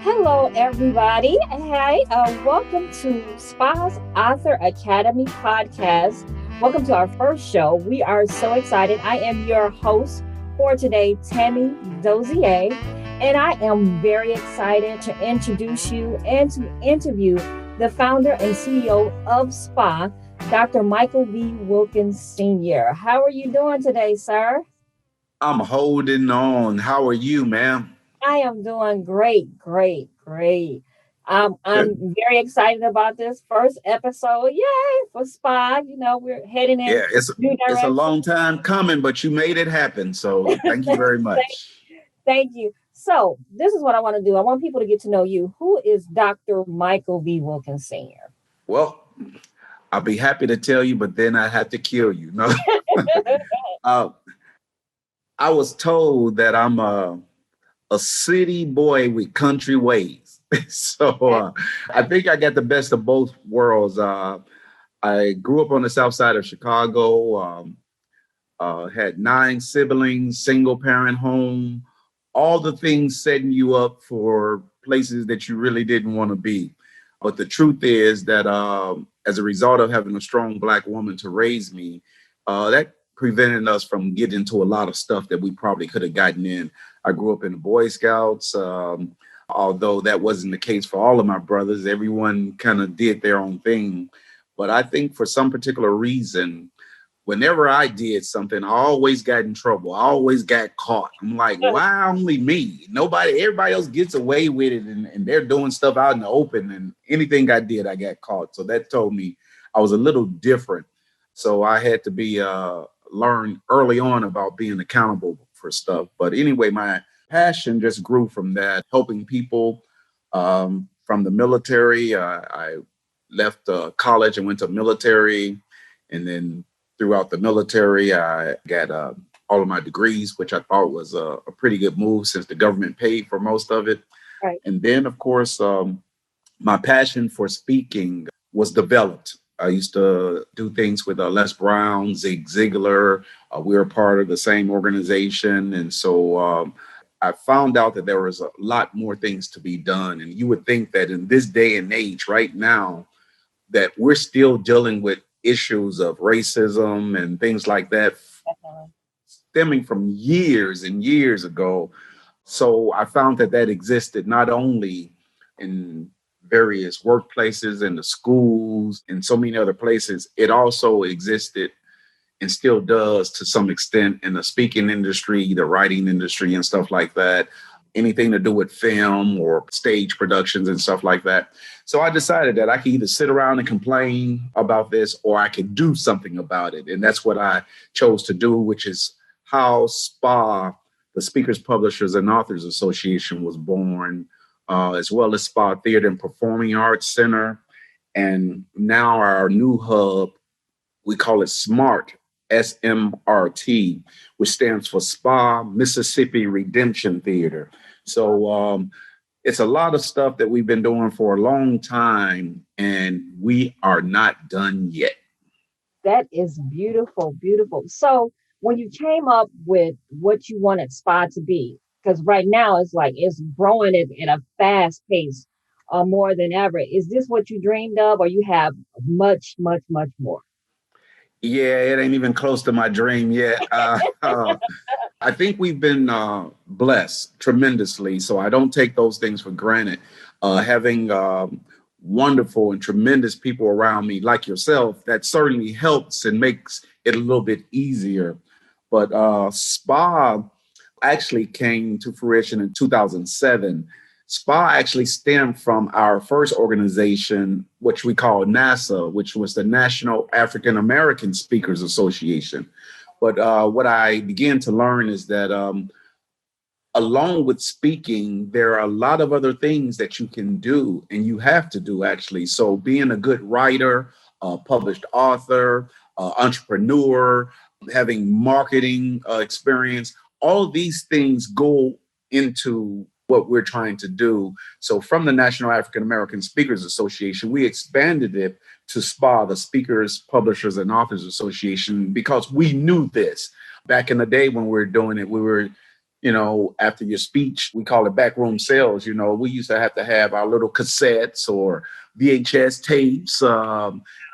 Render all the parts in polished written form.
Hello, everybody. Hey, welcome to Spaa's Author Academy podcast. Welcome to our first show. We are so excited. I am your host for today, Tammy Dozier, and I am very excited to introduce you and to interview the founder and CEO of Spaa, Dr. Michael V. Wilkins Sr. How are you doing today, sir? I'm holding on. How are you, ma'am? I am doing great, great, great. I'm Good. very excited about this first episode. Yay for Spaa. We're heading in Yeah, it's new it's a direction. long time coming, but you made it happen. So thank you very thank, much. thank you. So this is what I want to do. I want people to get to know you. Who is Dr. Michael V. Wilkins Sr.? Well, I'll be happy to tell you, but then I have to kill you. No, uh, I was told that I'm a city boy with country ways. so I think I got the best of both worlds. I grew up on the south side of Chicago. Had 9 siblings, single parent home, all the things setting you up for places that you really didn't want to be. But the truth is that as a result of having a strong Black woman to raise me, that prevented us from getting into a lot of stuff that we probably could have gotten in. I grew up in the Boy Scouts. Although that wasn't the case for all of my brothers, everyone kind of did their own thing. But I think for some particular reason, whenever I did something, I always got in trouble. I always got caught. I'm like, why only me? Everybody else gets away with it and they're doing stuff out in the open. And anything I did, I got caught. So that told me I was a little different. So I had to be learn early on about being accountable for stuff. But anyway, my passion just grew from that, helping people from the military. I left college and went to military, and then throughout the military, I got all of my degrees, which I thought was a pretty good move since the government paid for most of it. Right. And then, of course, my passion for speaking was developed. I used to do things with Les Brown, Zig Ziglar. We were part of the same organization. And so I found out that there was a lot more things to be done. And you would think that in this day and age, right now, that we're still dealing with issues of racism and things like that Definitely. stemming from years and years ago. So I found that that existed not only in various workplaces and the schools and so many other places, it also existed and still does to some extent in the speaking industry, the writing industry and stuff like that, anything to do with film or stage productions and stuff like that. So I decided that I could either sit around and complain about this or I could do something about it. And that's what I chose to do, which is how Spaa, the Speakers, Publishers, and Authors Association, was born, as well as Spaa Theater and Performing Arts Center. And now our new hub, we call it SMART, SMRT, which stands for Spaa Mississippi Redemption Theater. So it's a lot of stuff that we've been doing for a long time, and we are not done yet. That is beautiful, beautiful. So when you came up with what you wanted Spaa to be, because right now it's like it's growing at a fast pace, more than ever. Is this what you dreamed of, or you have much, much, much more? Yeah, it ain't even close to my dream yet. I think we've been blessed tremendously, so I don't take those things for granted. Having wonderful and tremendous people around me, like yourself, that certainly helps and makes it a little bit easier. But Spaa actually came to fruition in 2007. Spaa actually stemmed from our first organization, which we call NASA, which was the National African American Speakers Association. But what I began to learn is that along with speaking, there are a lot of other things that you can do and you have to do actually. So being a good writer, published author, entrepreneur, having marketing experience, all of these things go into what we're trying to do. So from the National African American Speakers Association, we expanded it to Spaa, the Speakers, Publishers, and Authors Association, because we knew this. Back in the day when we were doing it, we were after your speech, we call it backroom sales. We used to have our little cassettes or VHS tapes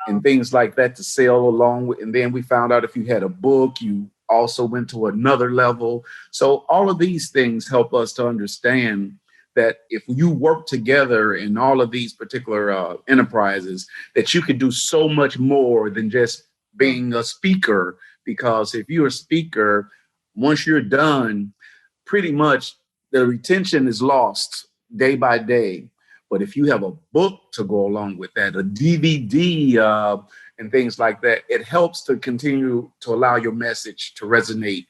and things like that to sell along with. And then we found out if you had a book, you also went to another level. So all of these things help us to understand that if you work together in all of these particular enterprises, that you could do so much more than just being a speaker. Because if you're a speaker, once you're done, pretty much the retention is lost day by day. But if you have a book to go along with that, a DVD and things like that, it helps to continue to allow your message to resonate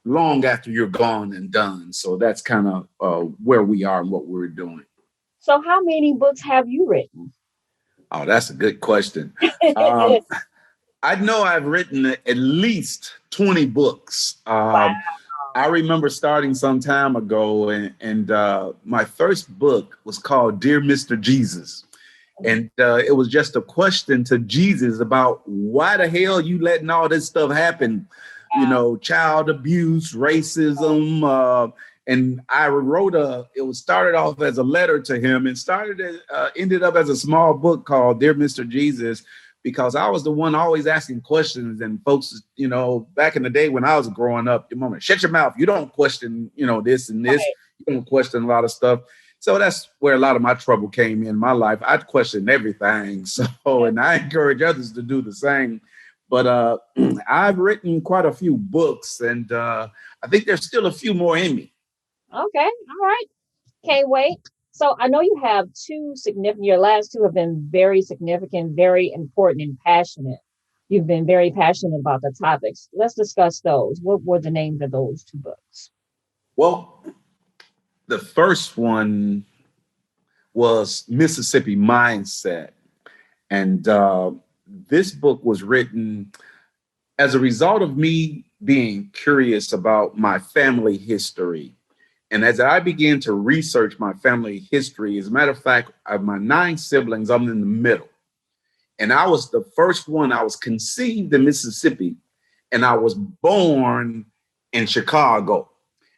long after you're gone and done. So that's kind of where we are and what we're doing. So how many books have you written? Oh, that's a good question. I know I've written at least 20 books. Wow. I remember starting some time ago, and my first book was called Dear Mr. Jesus. And it was just a question to Jesus about why the hell you letting all this stuff happen, child abuse, racism. And I wrote it was started off as a letter to him and ended up as a small book called Dear Mr. Jesus, because I was the one always asking questions, and folks, back in the day when I was growing up, your mama, shut your mouth. You don't question, this and this. Right. You don't question a lot of stuff. So that's where a lot of my trouble came in my life. I'd question everything. So, and I encourage others to do the same. But I've written quite a few books, and I think there's still a few more in me. Okay. All right. Can't wait. So I know you have your last two have been very significant, very important and passionate. You've been very passionate about the topics. Let's discuss those. What were the names of those two books? Well, the first one was Mississippi Mindset. And this book was written as a result of me being curious about my family history. And as I began to research my family history, as a matter of fact, of my 9 siblings, I'm in the middle. And I was the first one. I was conceived in Mississippi, and I was born in Chicago.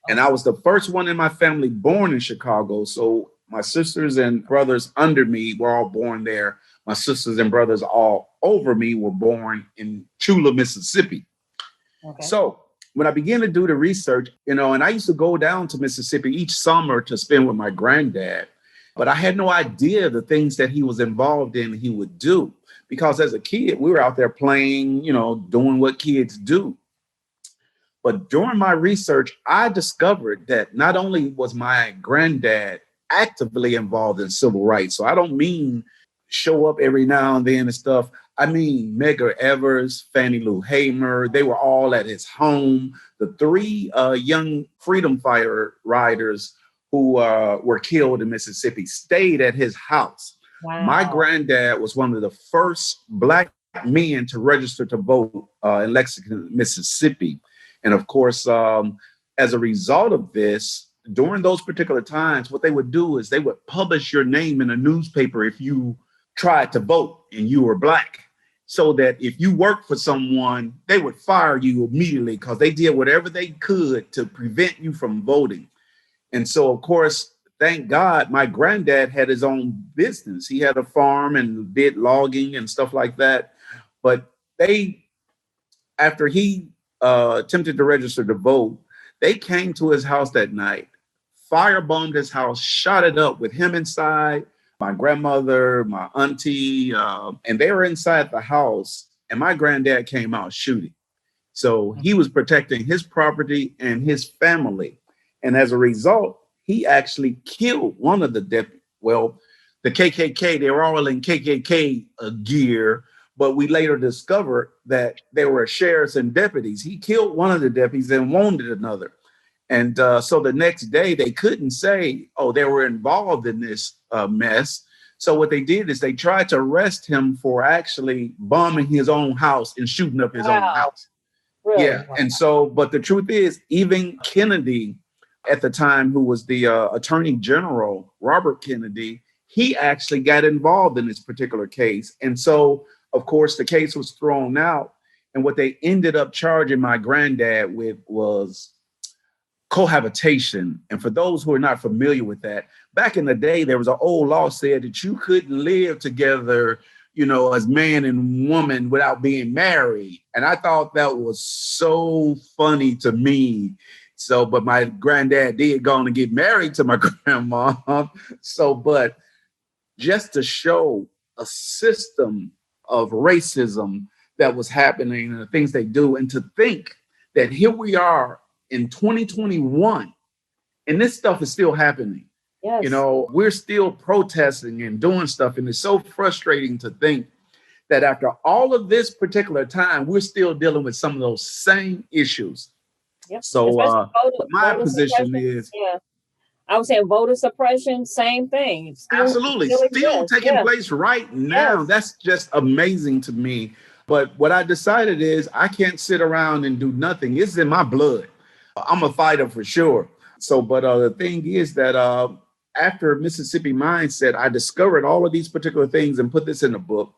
And I was the first one in my family born in Chicago. So my sisters and brothers under me were all born there. My sisters and brothers all over me were born in Chula, Mississippi. Okay. So when I began to do the research, and I used to go down to Mississippi each summer to spend with my granddad, but I had no idea the things that he was involved in he would do. Because as a kid, we were out there playing, doing what kids do. But during my research, I discovered that not only was my granddad actively involved in civil rights, so I don't mean show up every now and then and stuff. I mean, Medgar Evers, Fannie Lou Hamer, they were all at his home. The 3 young freedom fighter riders who were killed in Mississippi stayed at his house. Wow. My granddad was one of the first Black men to register to vote in Lexington, Mississippi. And of course, as a result of this, during those particular times, what they would do is they would publish your name in a newspaper if you tried to vote and you were Black, so that if you worked for someone, they would fire you immediately because they did whatever they could to prevent you from voting. And so, of course, thank God, my granddad had his own business. He had a farm and did logging and stuff like that. But after he attempted to register to vote, they came to his house that night, firebombed his house, shot it up with him inside, my grandmother, my auntie, and they were inside the house, and my granddad came out shooting. So he was protecting his property and his family. And as a result, he actually killed one of the deputies. Well, the KKK, they were all in KKK gear, but we later discovered that they were sheriffs and deputies. He killed one of the deputies and wounded another. And so the next day, they couldn't say, oh, they were involved in this mess. So what they did is they tried to arrest him for actually bombing his own house and shooting up his own house. Really? Yeah. Wow. And so, but the truth is, even Kennedy at the time, who was the Attorney General, Robert Kennedy, he actually got involved in this particular case. And so, of course, the case was thrown out. And what they ended up charging my granddad with was cohabitation. And for those who are not familiar with that, back in the day, there was an old law said that you couldn't live together, as man and woman without being married. And I thought that was so funny to me. So, but my granddad did go on and get married to my grandma. So, but just to show a system of racism that was happening and the things they do, and to think that here we are in 2021 and this stuff is still happening. Yes. We're still protesting and doing stuff. And it's so frustrating to think that after all of this particular time, we're still dealing with some of those same issues. Yep. So my position is, I was saying voter suppression, same thing. Absolutely. Still taking place right now. Yes. That's just amazing to me. But what I decided is I can't sit around and do nothing. It's in my blood. I'm a fighter for sure. So, but the thing is that after Mississippi Mindset, I discovered all of these particular things and put this in a book.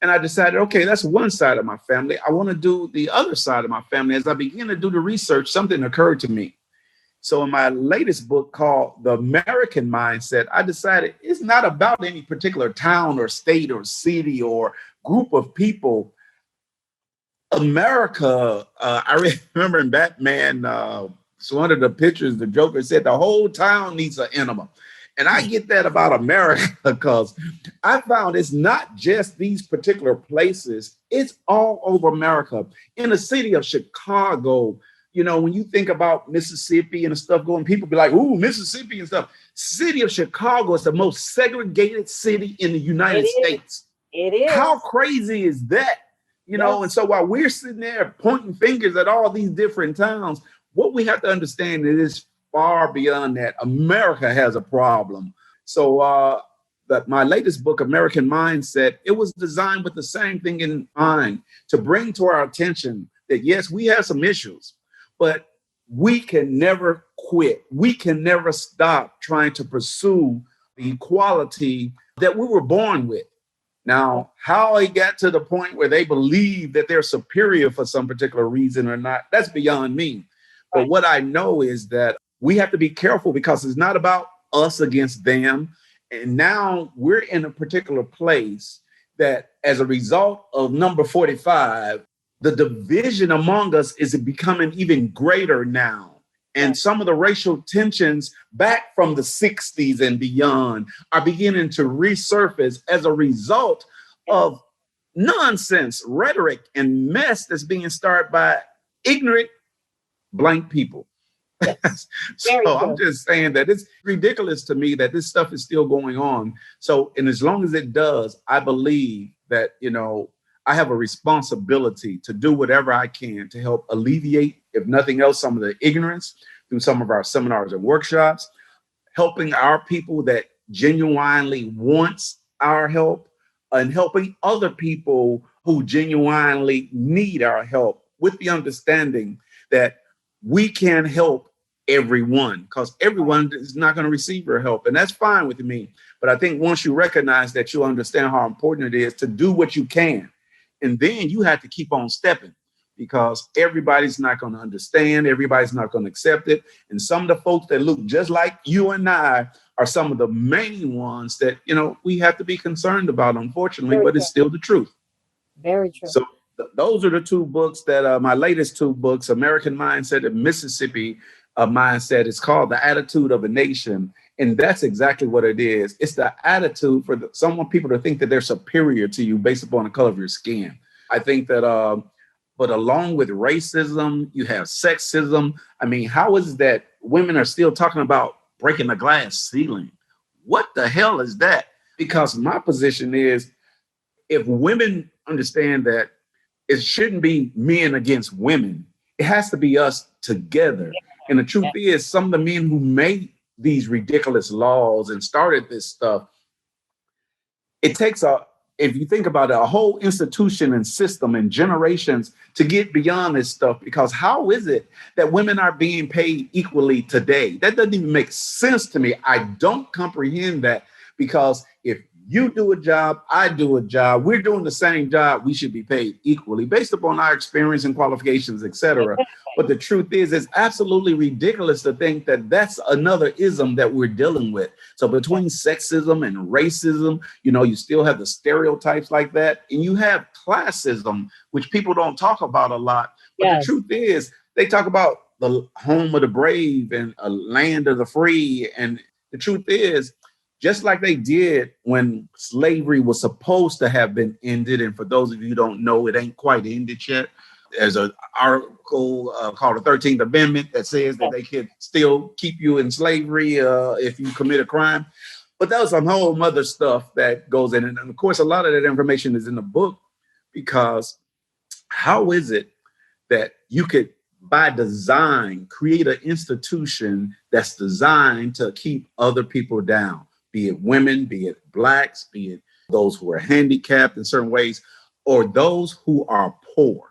And I decided, okay, that's one side of my family. I want to do the other side of my family. As I began to do the research, something occurred to me. So in my latest book called The American Mindset, I decided it's not about any particular town or state or city or group of people. America, I remember in Batman, so one of the pictures, the Joker said the whole town needs an enema. And I get that about America because I found it's not just these particular places. It's all over America. In the city of Chicago, when you think about Mississippi and the stuff going, people be like, ooh, Mississippi and stuff. City of Chicago is the most segregated city in the United States. It is. How crazy is that? And so while we're sitting there pointing fingers at all these different towns, what we have to understand is far beyond that. America has a problem. So my latest book, American Mindset, it was designed with the same thing in mind, to bring to our attention that, yes, we have some issues, but we can never quit. We can never stop trying to pursue the equality that we were born with. Now, how it got to the point where they believe that they're superior for some particular reason or not, that's beyond me. But what I know is that we have to be careful because it's not about us against them. And now we're in a particular place that as a result of number 45, the division among us is becoming even greater now. And some of the racial tensions back from the 60s and beyond are beginning to resurface as a result of nonsense, rhetoric, and mess that's being started by ignorant blank people. Yes. So I'm just saying that it's ridiculous to me that this stuff is still going on. So, and as long as it does, I believe that, I have a responsibility to do whatever I can to help alleviate, if nothing else, some of the ignorance through some of our seminars and workshops, helping our people that genuinely wants our help, and helping other people who genuinely need our help, with the understanding that we can help everyone, because everyone is not going to receive your help. And that's fine with me. But I think once you recognize that, you understand how important it is to do what you can. And then you have to keep on stepping, because everybody's not going to understand. Everybody's not going to accept it. And some of the folks that look just like you and I are some of the main ones that, we have to be concerned about, unfortunately, but it's still the truth. Very true. So those are the two books that my latest two books, American Mindset and Mississippi Mindset. It's called The Attitude of a Nation. And that's exactly what it is. It's the attitude for people to think that they're superior to you based upon the color of your skin. I think that, but along with racism, you have sexism. I mean, how is it that women are still talking about breaking the glass ceiling? What the hell is that? Because my position is, if women understand that it shouldn't be men against women, it has to be us together. And the truth is, some of the men who made these ridiculous laws and started this stuff, it takes if you think about it, a whole institution and system and generations to get beyond this stuff. Because how is it that women are being paid equally today? That doesn't even make sense to me. I don't comprehend that, because if You do a job, I do a job. We're doing the same job. We should be paid equally based upon our experience and qualifications, etc. But the truth is, it's absolutely ridiculous to think that that's another ism that we're dealing with. So between sexism and racism, you still have the stereotypes like that. And you have classism, which people don't talk about a lot. But the truth is, they talk about the home of the brave and a land of the free. And the truth is, just like they did when slavery was supposed to have been ended. And for those of you who don't know, it ain't quite ended yet. There's an article called the 13th Amendment that says that they can still keep you in slavery if you commit a crime. But that was some whole other stuff that goes in. And of course, a lot of that information is in the book, because how is it that you could, by design, create an institution that's designed to keep other people down, be it women, be it blacks, be it those who are handicapped in certain ways, or those who are poor?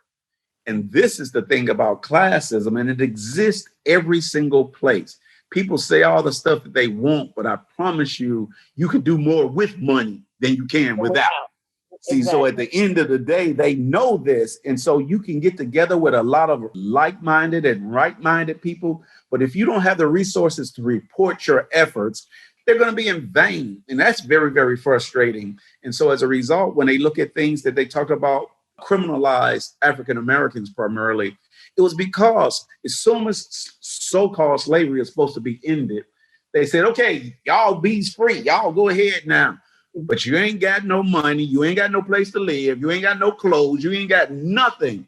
And this is the thing about classism, and it exists every single place. People say all the stuff that they want, but I promise you, you can do more with money than you can without. See, so at the end of the day, they know this. And so you can get together with a lot of like-minded and right-minded people. But if you don't have the resources to report your efforts, they're going to be in vain. And that's very, very frustrating. And so as a result, when they look at things that they talk about, criminalized African Americans primarily, it was because as soon as so-called slavery is supposed to be ended, they said, okay, y'all bees free. Y'all go ahead now. But you ain't got no money. You ain't got no place to live. You ain't got no clothes. You ain't got nothing.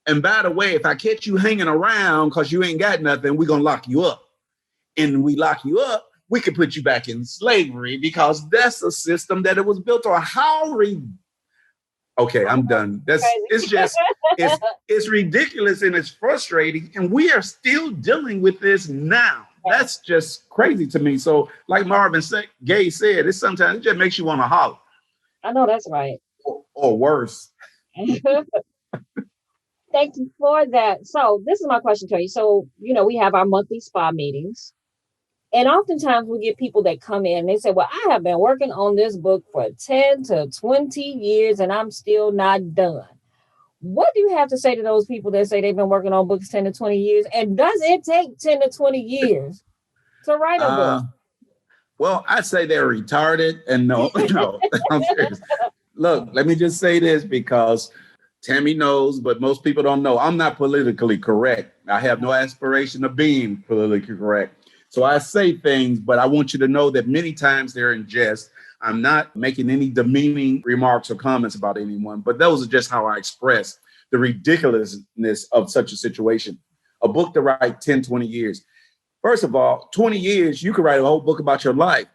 And by the way, if I catch you hanging around because you ain't got nothing, we're going to lock you up. And we lock you up, we can put you back in slavery, because that's a system that it was built on. Okay, I'm done. It's ridiculous and it's frustrating. And we are still dealing with this now. That's just crazy to me. So like Marvin Gaye said, it just makes you want to holler. I know that's right. Or worse. Thank you for that. So this is my question to you. So, we have our monthly Spaa meetings. And oftentimes we get people that come in and they say, well, I have been working on this book for 10 to 20 years and I'm still not done. What do you have to say to those people that say they've been working on books 10 to 20 years? And does it take 10 to 20 years to write a book? Well, I say they're retarded. And no, I'm serious. Look, let me just say this, because Tammy knows, but most people don't know. I'm not politically correct. I have no aspiration of being politically correct. So I say things, but I want you to know that many times they're in jest. I'm not making any demeaning remarks or comments about anyone, but those are just how I express the ridiculousness of such a situation. A book to write 10, 20 years. First of all, 20 years, you could write a whole book about your life,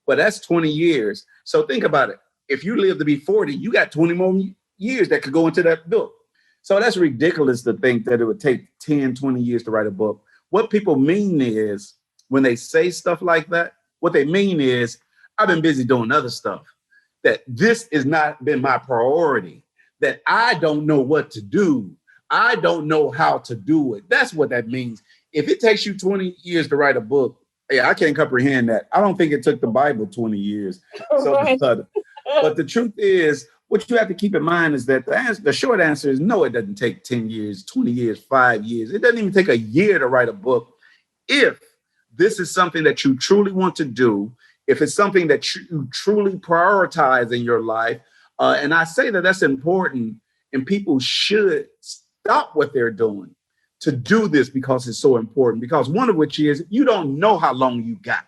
but that's 20 years. So think about it. If you live to be 40, you got 20 more years that could go into that book. So that's ridiculous to think that it would take 10, 20 years to write a book. What people mean is, when they say stuff like that, what they mean is, I've been busy doing other stuff, that this has not been my priority, that I don't know what to do. I don't know how to do it. That's what that means. If it takes you 20 years to write a book, I can't comprehend that. I don't think it took the Bible 20 years. But the truth is, what you have to keep in mind is that the short answer is no, it doesn't take 10 years, 20 years, 5 years. It doesn't even take a year to write a book. If this is something that you truly want to do, if it's something that you truly prioritize in your life, and I say that that's important, and people should stop what they're doing to do this, because it's so important, because one of which is you don't know how long you got.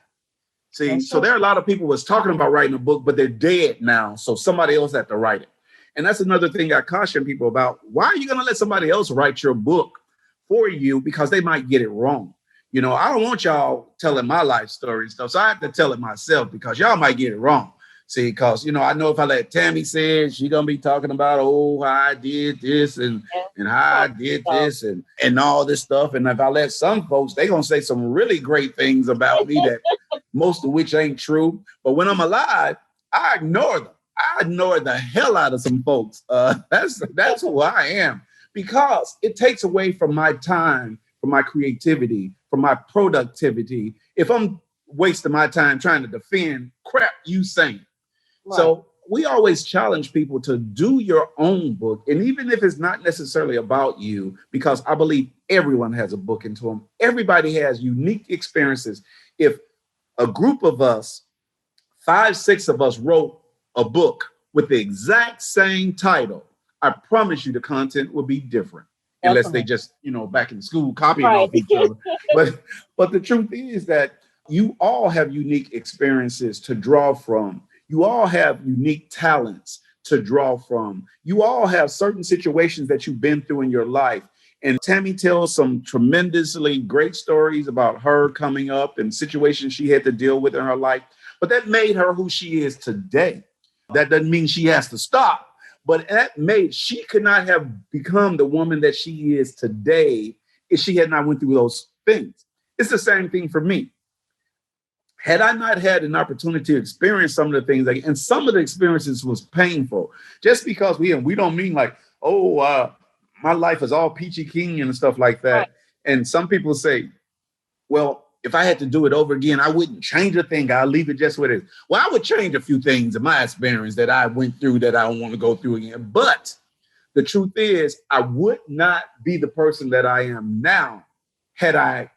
See, so there are a lot of people who was talking about writing a book, but they're dead now. So somebody else had to write it. And that's another thing I caution people about. Why are you going to let somebody else write your book for you? Because they might get it wrong. I don't want y'all telling my life story and stuff. So I have to tell it myself, because y'all might get it wrong. See, because, I know if I let Tammy say it, she's going to be talking about, how I did this and how I did this and all this stuff. And if I let some folks, they're going to say some really great things about me that most of which ain't true. But when I'm alive, I ignore them. I ignore the hell out of some folks. That's who I am, because it takes away from my time, from my creativity, from my productivity. If I'm wasting my time trying to defend crap you saying, Right. So we always challenge people to do your own book. And even if it's not necessarily about you, because I believe everyone has a book into them, everybody has unique experiences. If a group of us, five, six of us wrote a book with the exact same title, I promise you the content will be different. Unless they Definitely. just, back in school copying Right. off each other. But the truth is that you all have unique experiences to draw from. You all have unique talents to draw from. You all have certain situations that you've been through in your life. And Tammy tells some tremendously great stories about her coming up and situations she had to deal with in her life. But that made her who she is today. That doesn't mean she has to stop, but she could not have become the woman that she is today if she had not went through those things. It's the same thing for me. Had I not had an opportunity to experience some of the things, and some of the experiences was painful, just because we don't mean like, my life is all peachy keen and stuff like Right. that. And some people say, well, if I had to do it over again, I wouldn't change a thing. I'll leave it just what it is. Well, I would change a few things in my experience that I went through that I don't want to go through again. But the truth is, I would not be the person that I am now had I,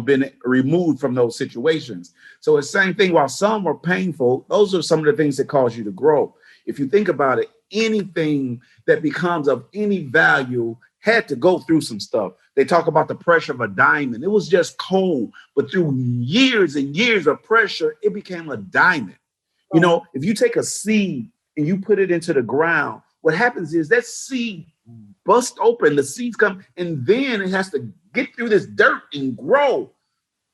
been removed from those situations. So it's the same thing. While some are painful, those are some of the things that cause you to grow. If you think about it, anything that becomes of any value had to go through some stuff. They talk about the pressure of a diamond. It was just cold, but through years and years of pressure, it became a diamond. Right. If you take a seed and you put it into the ground, what happens is that seed busts open, the seeds come, and then it has to get through this dirt and grow.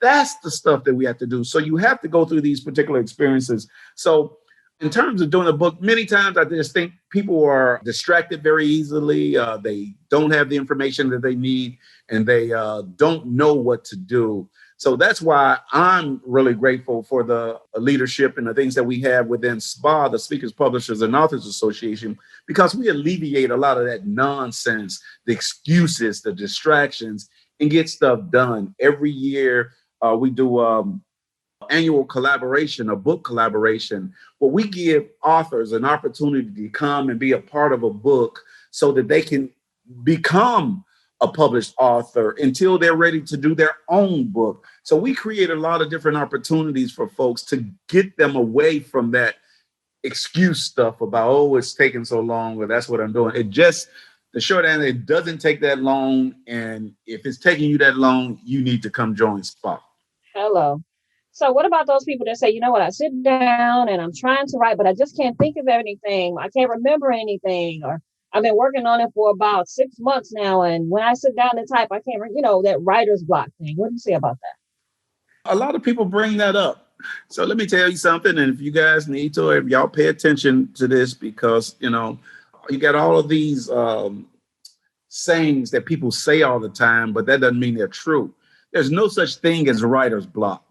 That's the stuff that we have to do. So you have to go through these particular experiences. So in terms of doing a book, many times I just think people are distracted very easily. They don't have the information that they need, and they don't know what to do. So that's why I'm really grateful for the leadership and the things that we have within Spaa, the Speakers, Publishers, and Authors Association, because we alleviate a lot of that nonsense, the excuses, the distractions, and get stuff done. Every year we do annual collaboration, a book collaboration, where we give authors an opportunity to come and be a part of a book so that they can become a published author until they're ready to do their own book. So we create a lot of different opportunities for folks to get them away from that excuse stuff about, oh, it's taking so long, or that's what I'm doing. The short answer, it doesn't take that long. And if it's taking you that long, you need to come join Spaa. Hello. So what about those people that say, you know what, I sit down and I'm trying to write, but I just can't think of anything. I can't remember anything, or I've been working on it for about 6 months now. And when I sit down to type, I can't, that writer's block thing. What do you say about that? A lot of people bring that up. So let me tell you something. And if you guys need to, if y'all pay attention to this, because, you got all of these sayings that people say all the time, but that doesn't mean they're true. There's no such thing as writer's block.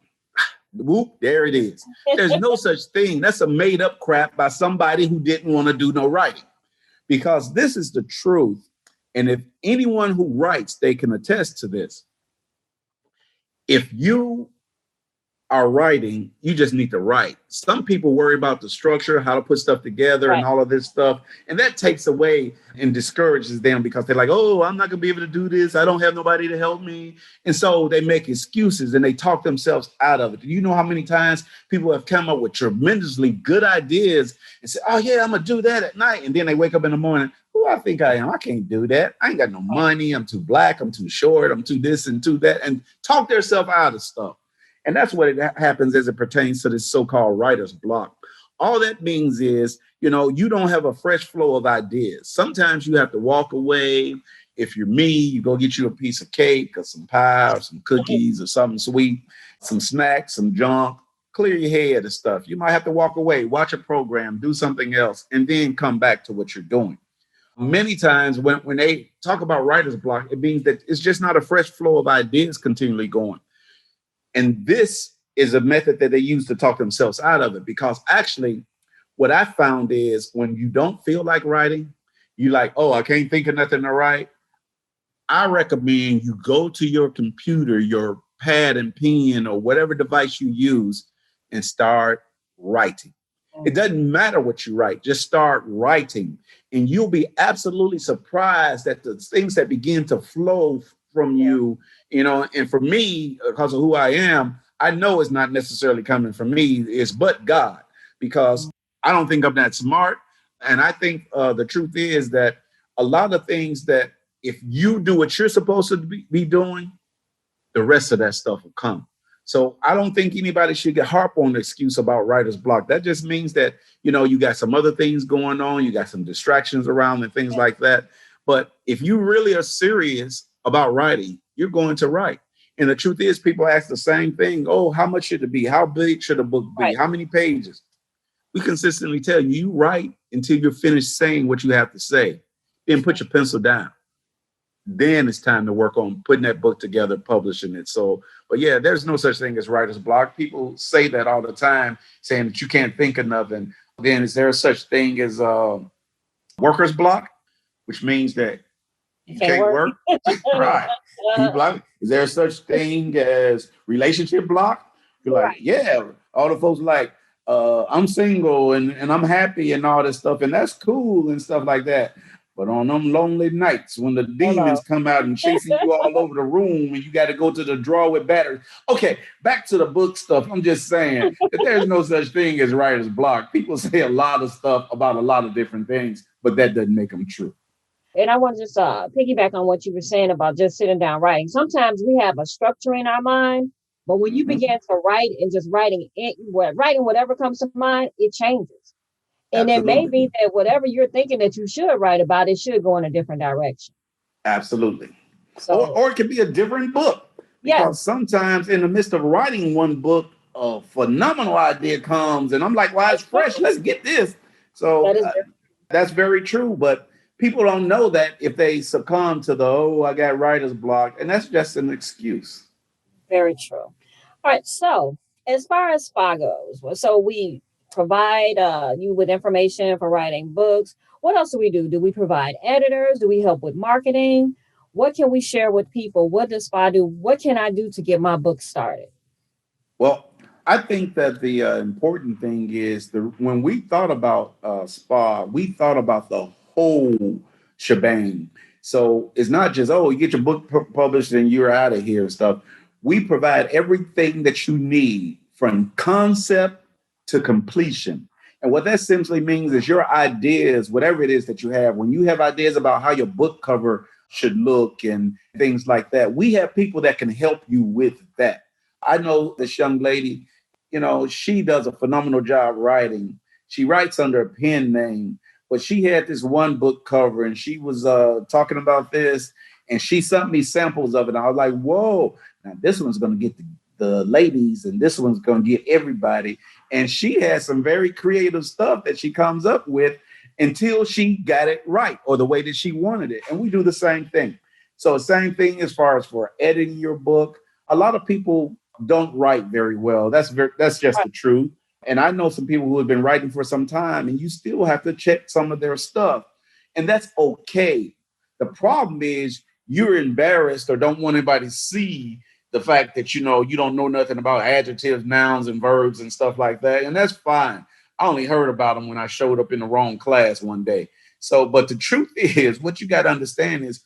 Whoop, there it is. There's no such thing. That's a made up crap by somebody who didn't want to do no writing, because this is the truth. And if anyone who writes, they can attest to this. If you are writing, you just need to write. Some people worry about the structure, how to put stuff together, Right. and all of this stuff. And that takes away and discourages them, because they're like, oh, I'm not going to be able to do this. I don't have nobody to help me. And so they make excuses and they talk themselves out of it. Do you know how many times people have come up with tremendously good ideas and say, oh, yeah, I'm going to do that at night. And then they wake up in the morning, who I think I am? I can't do that. I ain't got no money. I'm too black. I'm too short. I'm too this and too that, and talk themselves out of stuff. And that's what happens as it pertains to this so-called writer's block. All that means is, you don't have a fresh flow of ideas. Sometimes you have to walk away. If you're me, you go get you a piece of cake or some pie or some cookies or something sweet, some snacks, some junk, clear your head and stuff. You might have to walk away, watch a program, do something else, and then come back to what you're doing. Many times when they talk about writer's block, it means that it's just not a fresh flow of ideas continually going. And this is a method that they use to talk themselves out of it, because actually what I found is when you don't feel like writing, you like, oh, I can't think of nothing to write. I recommend you go to your computer, your pad and pen, or whatever device you use, and start writing. It doesn't matter what you write. Just start writing, and you'll be absolutely surprised at the things that begin to flow from you. And for me, because of who I am, I know it's not necessarily coming from me. It's but God, because I don't think I'm that smart. And I think the truth is that a lot of things that if you do what you're supposed to be doing, the rest of that stuff will come. So I don't think anybody should get harp on the excuse about writer's block. That just means that, you got some other things going on. You got some distractions around and things like that. But if you really are serious about writing, you're going to write. And the truth is, people ask the same thing. Oh, how much should it be? How big should a book be? Right. How many pages? We consistently tell you, you write until you're finished saying what you have to say. Then put your pencil down. Then it's time to work on putting that book together, publishing it. So, but yeah, there's no such thing as writer's block. People say that all the time, saying that you can't think of nothing. Then is there such thing as worker's block, which means that you can't work? Right. Is there such thing as relationship block? You're like, right. Yeah, all the folks like, I'm single and I'm happy and all this stuff. And that's cool and stuff like that. But on them lonely nights when the demons come out and chasing you all over the room and you got to go to the drawer with batteries. Okay, back to the book stuff. I'm just saying that there's no such thing as writer's block. People say a lot of stuff about a lot of different things, but that doesn't make them true. And I want to just piggyback on what you were saying about just sitting down writing. Sometimes we have a structure in our mind, but when you begin to write and just writing whatever comes to mind, it changes. And Absolutely. It may be that whatever you're thinking that you should write about, it should go in a different direction. Absolutely. So, or it could be a different book. Because sometimes in the midst of writing one book, a phenomenal idea comes and I'm like, well, it's fresh. Let's get this. So that's very true. But people don't know that if they succumb to I got writer's block. And that's just an excuse. Very true. All right. So as far as Spaa goes, so we provide you with information for writing books. What else do we do? Do we provide editors? Do we help with marketing? What can we share with people? What does Spaa do? What can I do to get my book started? Well, I think that the important thing is when we thought about Spaa, we thought about the whole shebang. So it's not just, you get your book published and you're out of here and stuff. We provide everything that you need from concept to completion. And what that simply means is your ideas, whatever it is that you have, when you have ideas about how your book cover should look and things like that, we have people that can help you with that. I know this young lady, she does a phenomenal job writing. She writes under a pen name, but she had this one book cover and she was talking about this and she sent me samples of it. And I was like, whoa, now this one's going to get the ladies and this one's going to get everybody. And she has some very creative stuff that she comes up with until she got it right or the way that she wanted it. And we do the same thing. So same thing as far as for editing your book. A lot of people don't write very well. That's just the truth. And I know some people who have been writing for some time and you still have to check some of their stuff. And that's okay. The problem is you're embarrassed or don't want anybody to see the fact that, you don't know nothing about adjectives, nouns, and verbs and stuff like that. And that's fine. I only heard about them when I showed up in the wrong class one day. So, but the truth is, what you got to understand is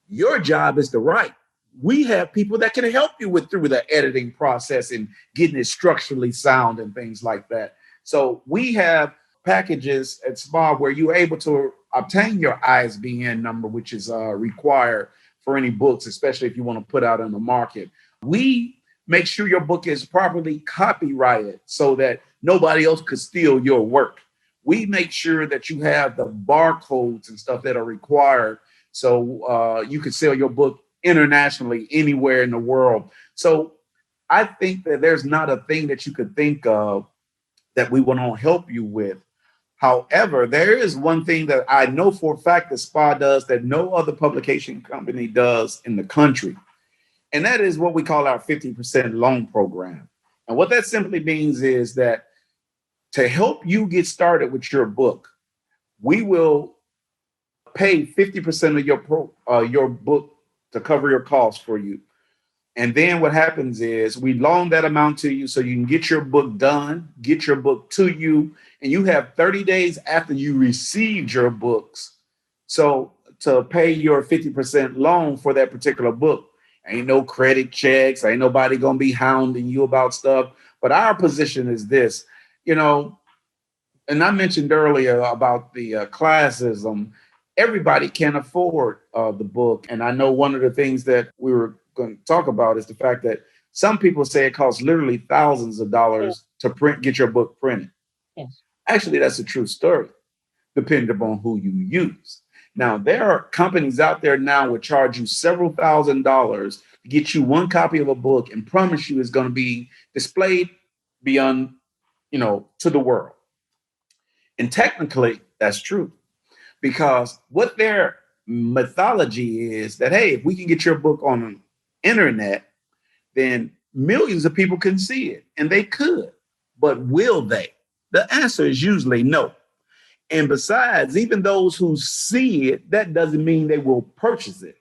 your job is to write. We have people that can help you through the editing process and getting it structurally sound and things like that. So we have packages at Spaa where you're able to obtain your ISBN number, which is required for any books, especially if you want to put out on the market. We make sure your book is properly copyrighted so that nobody else could steal your work. We make sure that you have the barcodes and stuff that are required so you can sell your book internationally anywhere in the world. So I think that there's not a thing that you could think of that we won't help you with. However, there is one thing that I know for a fact that Spaa does that no other publication company does in the country. And that is what we call our 50% loan program. And what that simply means is that to help you get started with your book, we will pay 50% of your book to cover your costs for you. And then what happens is we loan that amount to you so you can get your book done, get your book to you, and you have 30 days after you received your books. So to pay your 50% loan for that particular book. Ain't no credit checks, ain't nobody gonna be hounding you about stuff. But our position is this, you know, and I mentioned earlier about the classism. Everybody can afford the book, and I know one of the things that we were going to talk about is the fact that some people say it costs literally thousands of Yeah. dollars to get your book printed. Yes. Actually, that's a true story, depending upon who you use. Now, there are companies out there now would charge you several $1,000s to get you one copy of a book and promise you it's going to be displayed beyond, to the world. And technically, that's true because what their mythology is that, hey, if we can get your book on the internet, then millions of people can see it, and they could. But will they? The answer is usually no. And besides, even those who see it, that doesn't mean they will purchase it.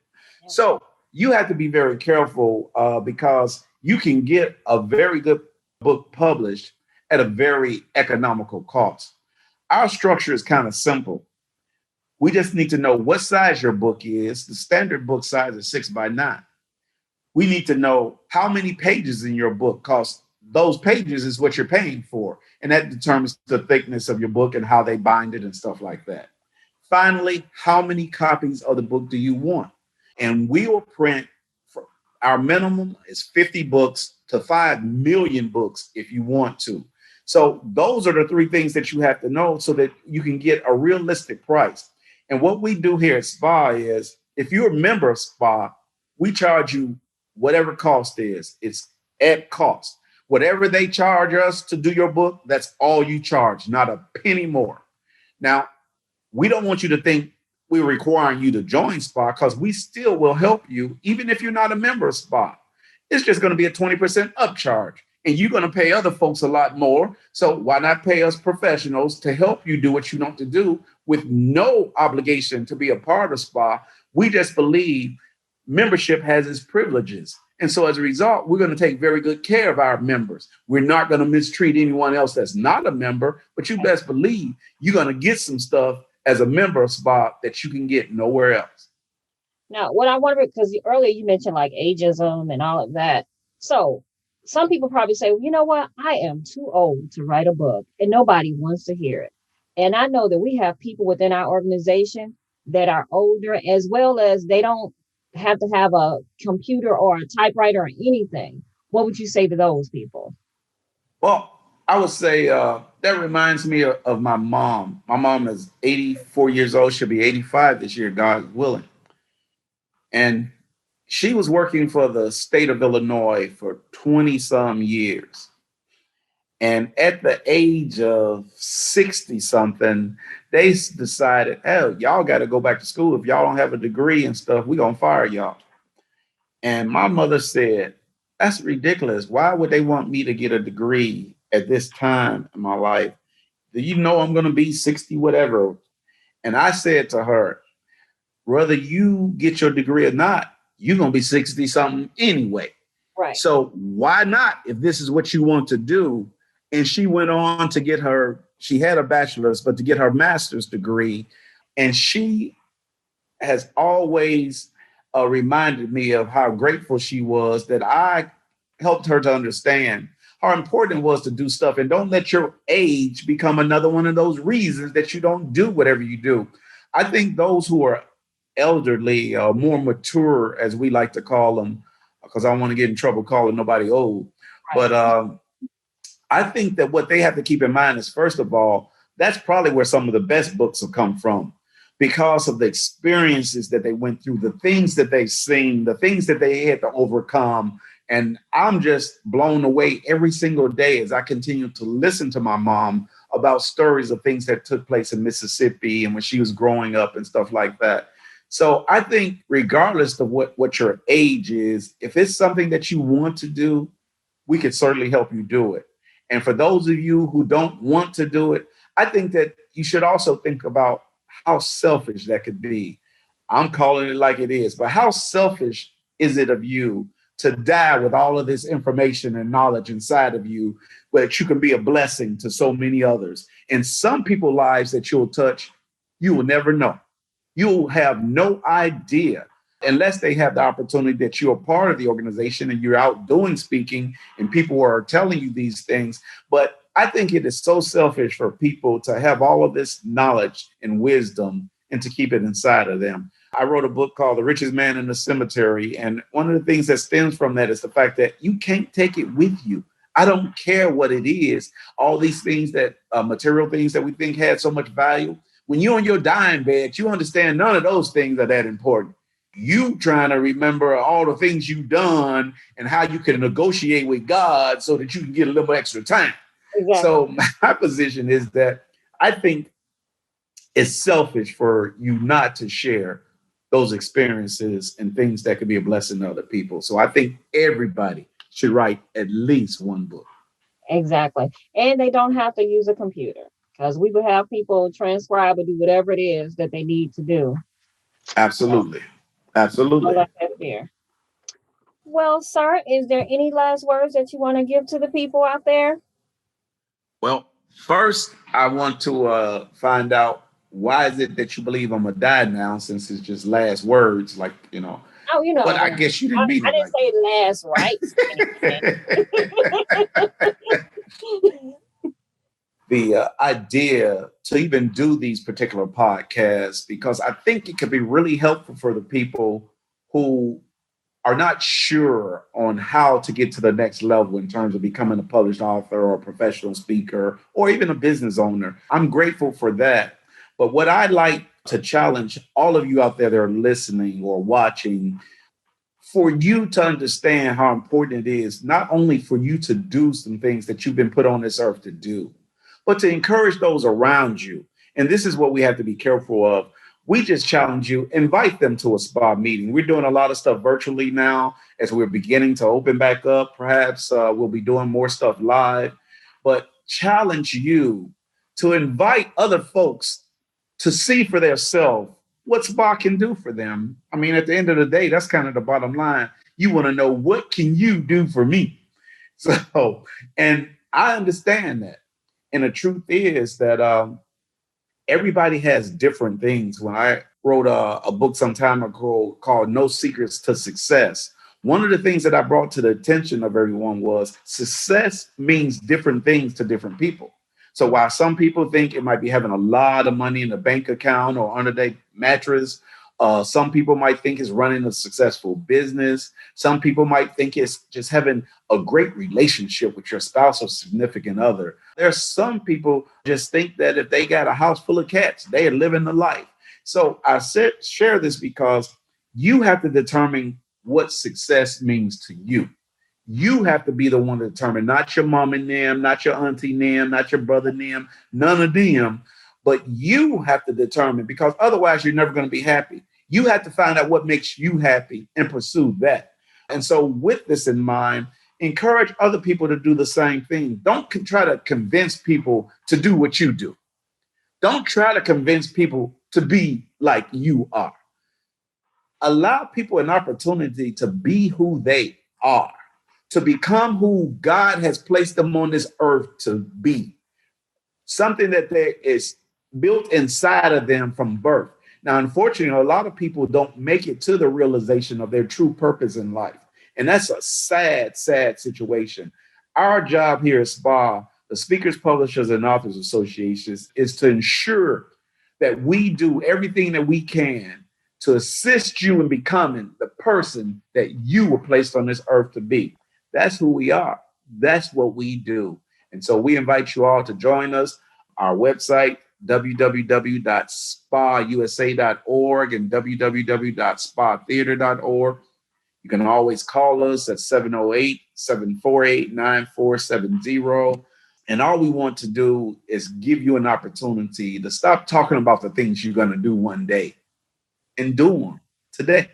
So you have to be very careful because you can get a very good book published at a very economical cost. Our structure is kind of simple. We just need to know what size your book is. The standard book size is 6 by 9. We need to know how many pages in your book, because those pages is what you're paying for. And that determines the thickness of your book and how they bind it and stuff like that. Finally, how many copies of the book do you want? And we will print, for our minimum is 50 books to 5 million books if you want to. So those are the three things that you have to know so that you can get a realistic price. And what we do here at Spaa is, if you're a member of Spaa, we charge you whatever cost is. It's at cost. Whatever they charge us to do your book, that's all you charge, not a penny more. Now, we don't want you to think we're requiring you to join Spaa, because we still will help you, even if you're not a member of Spaa. It's just going to be a 20% upcharge, and you're going to pay other folks a lot more. So why not pay us professionals to help you do what you want to do with no obligation to be a part of Spaa? We just believe membership has its privileges. And so as a result, we're going to take very good care of our members. We're not going to mistreat anyone else that's not a member, but you best believe you're going to get some stuff as a member of Spaa that you can get nowhere else. Now, what I wonder, because earlier you mentioned like ageism and all of that. So some people probably say, well, you know what? I am too old to write a book and nobody wants to hear it. And I know that we have people within our organization that are older, as well as they don't have to have a computer or a typewriter or anything. What would you say to those people? Well, I would say that reminds me of my mom. My mom is 84 years old. She'll be 85 this year, God willing. And she was working for the state of Illinois for 20 some years. And at the age of 60 something, they decided, oh, y'all got to go back to school. If y'all don't have a degree and stuff, we're going to fire y'all. And my mother said, that's ridiculous. Why would they want me to get a degree at this time in my life? Do you know I'm going to be 60, whatever? And I said to her, whether you get your degree or not, you're going to be 60 something anyway. Right. So why not, if this is what you want to do? And she went on to get she had a bachelor's, but to get her master's degree. And she has always reminded me of how grateful she was that I helped her to understand how important it was to do stuff. And don't let your age become another one of those reasons that you don't do whatever you do. I think those who are elderly, more mature, as we like to call them, because I don't want to get in trouble calling nobody old. Right. But I think that what they have to keep in mind is, first of all, that's probably where some of the best books have come from, because of the experiences that they went through, the things that they've seen, the things that they had to overcome. And I'm just blown away every single day as I continue to listen to my mom about stories of things that took place in Mississippi and when she was growing up and stuff like that. So I think regardless of what your age is, if it's something that you want to do, we could certainly help you do it. And for those of you who don't want to do it, I think that you should also think about how selfish that could be. I'm calling it like it is, but how selfish is it of you to die with all of this information and knowledge inside of you, but you can be a blessing to so many others. And some people's lives that you'll touch, you will never know. You'll have no idea unless they have the opportunity that you're a part of the organization and you're out doing speaking and people are telling you these things. But I think it is so selfish for people to have all of this knowledge and wisdom and to keep it inside of them. I wrote a book called The Richest Man in the Cemetery. And one of the things that stems from that is the fact that you can't take it with you. I don't care what it is. All these things that material things that we think had so much value. When you're on your dying bed, you understand none of those things are that important. You trying to remember all the things you've done and how you can negotiate with God so that you can get a little extra time. Exactly. So my position is that I think it's selfish for you not to share those experiences and things that could be a blessing to other people. So I think everybody should write at least one book. Exactly. And they don't have to use a computer because we would have people transcribe or do whatever it is that they need to do. Absolutely. Absolutely. All that fear. Well, sir, is there any last words that you want to give to the people out there? Well, first, I want to find out why is it that you believe I'm going to die now, since it's just last words, like, you know. Oh, you know. But I guess you didn't mean it. I didn't say last rites. The idea to even do these particular podcasts, because I think it could be really helpful for the people who are not sure on how to get to the next level in terms of becoming a published author or a professional speaker or even a business owner. I'm grateful for that. But what I'd like to challenge all of you out there that are listening or watching, for you to understand how important it is, not only for you to do some things that you've been put on this earth to do, but to encourage those around you. And this is what we have to be careful of. We just challenge you, invite them to a Spaa meeting. We're doing a lot of stuff virtually now as we're beginning to open back up. Perhaps we'll be doing more stuff live, but challenge you to invite other folks to see for themselves what Spaa can do for them. I mean, at the end of the day, that's kind of the bottom line. You want to know, what can you do for me? So, and I understand that. And the truth is that everybody has different things. When I wrote a book some time ago called No Secrets to Success, one of the things that I brought to the attention of everyone was success means different things to different people. So while some people think it might be having a lot of money in a bank account or under their mattress, some people might think it's running a successful business. Some people might think it's just having a great relationship with your spouse or significant other. There's some people just think that if they got a house full of cats, they are living the life. So I share this because you have to determine what success means to you. You have to be the one to determine, not your mom and them, not your auntie and them, not your brother and them, none of them. But you have to determine, because otherwise you're never going to be happy. You have to find out what makes you happy and pursue that. And so with this in mind, encourage other people to do the same thing. Don't try to convince people to do what you do. Don't try to convince people to be like you are. Allow people an opportunity to be who they are, to become who God has placed them on this earth to be. Something that there is built inside of them from birth. Now, unfortunately, a lot of people don't make it to the realization of their true purpose in life. And that's a sad, sad situation. Our job here at Spaa, the Speakers, Publishers, and Authors Associations, is to ensure that we do everything that we can to assist you in becoming the person that you were placed on this earth to be. That's who we are. That's what we do. And so we invite you all to join us. Our website, www.spaausa.org and www.spaatheater.org. You can always call us at 708-748-9470. And all we want to do is give you an opportunity to stop talking about the things you're going to do one day and do them today.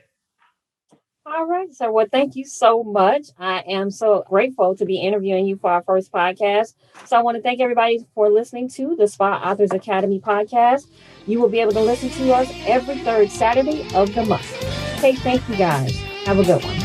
All right, sir. Well, thank you so much. I am so grateful to be interviewing you for our first podcast. So I want to thank everybody for listening to the Spaa Authors Academy podcast. You will be able to listen to us every third Saturday of the month. Okay, thank you guys. Have a good one.